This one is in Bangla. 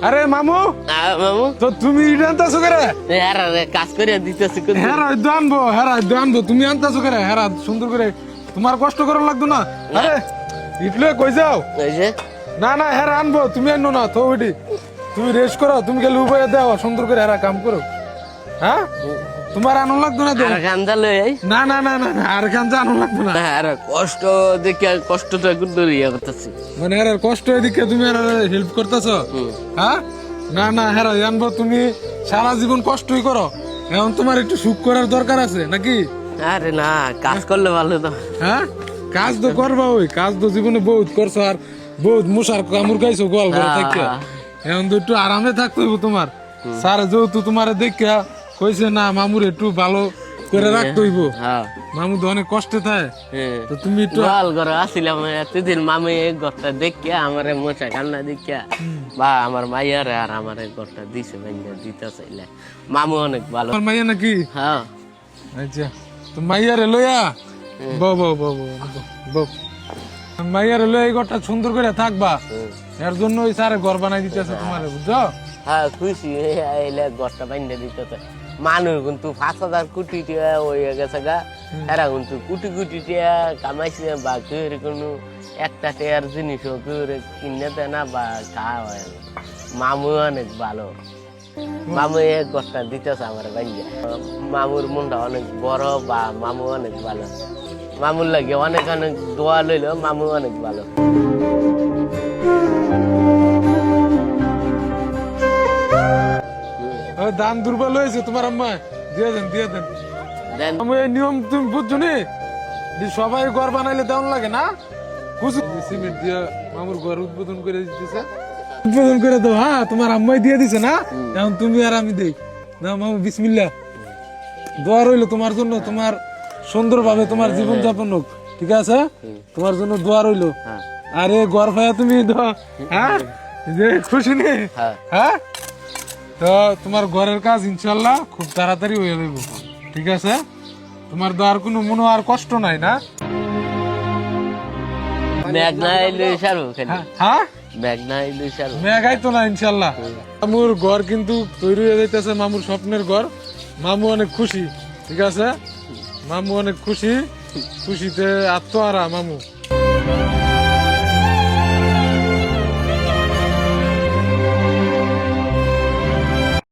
আরে মামু মামু তো তুমি ইট আনতাছো করে হেরা কাজ করে দিতেছি হেরা আনবো তুমি আনতাছো করে হেরা সুন্দর করে তোমার কষ্ট করা লাগতো না আরে ইটলে কই যাও ওই যে না না হেরা আনবো তুমি আনো না তো ওইটি তুমি রেস্ট করো তুমি গেলে উপায় দাও সুন্দর করে হেরা কাম করো হ্যাঁ তোমার আনো লাগতো না আর গান্দা লই আই না না না না আর কাম জানো লাগতো না আর কষ্ট দেখে কষ্টটা কিন্তু ইয়া করতেছি মানে হেরা কষ্ট এদিকে তুমি হেল্প করতেছো হ্যাঁ না না হেরা জানবো তুমি সারা জীবন কষ্টই করো এখন তোমার একটু সুখ করার দরকার আছে নাকি আরে না কাজ করলে ভালো তো হ্যাঁ কাজ তো করবা ওই কাজ তো জীবনে বহুত করছো আর বহুত মশার কামড় খাইছো গোয়াল ঘরে থাকতে এখন তো একটু আরামে থাকতে হইব তোমার স্যার যেহেতু তোমার দেখা কইছে না মামুর একটু ভালো করে রাখতে হইব মামু তো অনেক কষ্টে থাকে তো তুমি একটু গোয়াল ঘরে আসিলাম এতদিন মামি এই ঘরটা দেখিয়া আমারে মোচা কান্না দেখিয়া বা আমার মাইয়ারে আর আমার এই ঘরটা দিছে ভাইয়া দিতে চাইলে মামু অনেক ভালো আমার মাইয়া নাকি হ্যাঁ আচ্ছা তো মাইয়ারে লইয়া বউ বউ বউ বউ মাইয়ারে লইয়া এই ঘরটা সুন্দর করে থাকবা এর জন্য ওই স্যার ঘর বানাই দিতেছে তোমার বুঝছো হ্যাঁ খুশি এলে ঘরটা বাইন্দা দিতেছে মানুষ কিন্তু 5,000 কোটি টাকা হয়ে গেছে গা এরা কিন্তু কোটি কোটি টাকা কামাইছে বা কেউ কোনো একটা টেয়ার জিনিসও কেউ কিনে দেয় না বা খাওয়া হয় না মামু অনেক ভালো মামু এক ঘরটা দিতেছে আমার বাইন্দা মামুর মনটা অনেক বড় বা মামু অনেক ভালো মামুর লাগে অনেক অনেক দোয়া লইল মামু অনেক ভালো দান দুর্বল হয়েছে তোমার আম্মা দিয়ে দেন আমি এই নিয়ম তুমি বুঝছো নি সবাই ঘর বানাইলে দেওয়ান লাগে না কুচু সিমেন্ট দিয়ে মামুর ঘর উদ্বোধন করে দিতেছে উদ্বোধন করে দাও হ্যাঁ তোমার আম্মাই দিয়ে দিছে না এখন তুমি আর আমি দেই না মামু বিসমিল্লাহ দোয়া রইলো তোমার জন্য তোমার সুন্দর ভাবে তোমার জীবন যাপন হোক ঠিক আছে তোমার জন্য দোয়া রইলো আরে ঘর ভাইয়া তুমি হ্যাঁ যে খুশি নেই হ্যাঁ তো তোমার ঘরের কাজ ইনশাল্লাহ খুব তাড়াতাড়ি হয়ে যাবে ঠিক আছে তোমার তো আর কোনো মনে আর কষ্ট নাই না হ্যাঁ মেঘাই তো না ইনশাল্লাহ মামুর ঘর কিন্তু তৈরি হয়ে যাইতেছে মামুর স্বপ্নের ঘর মামু অনেক খুশি ঠিক আছে মামু অনেক খুশি খুশিতে আত্মহারা মামু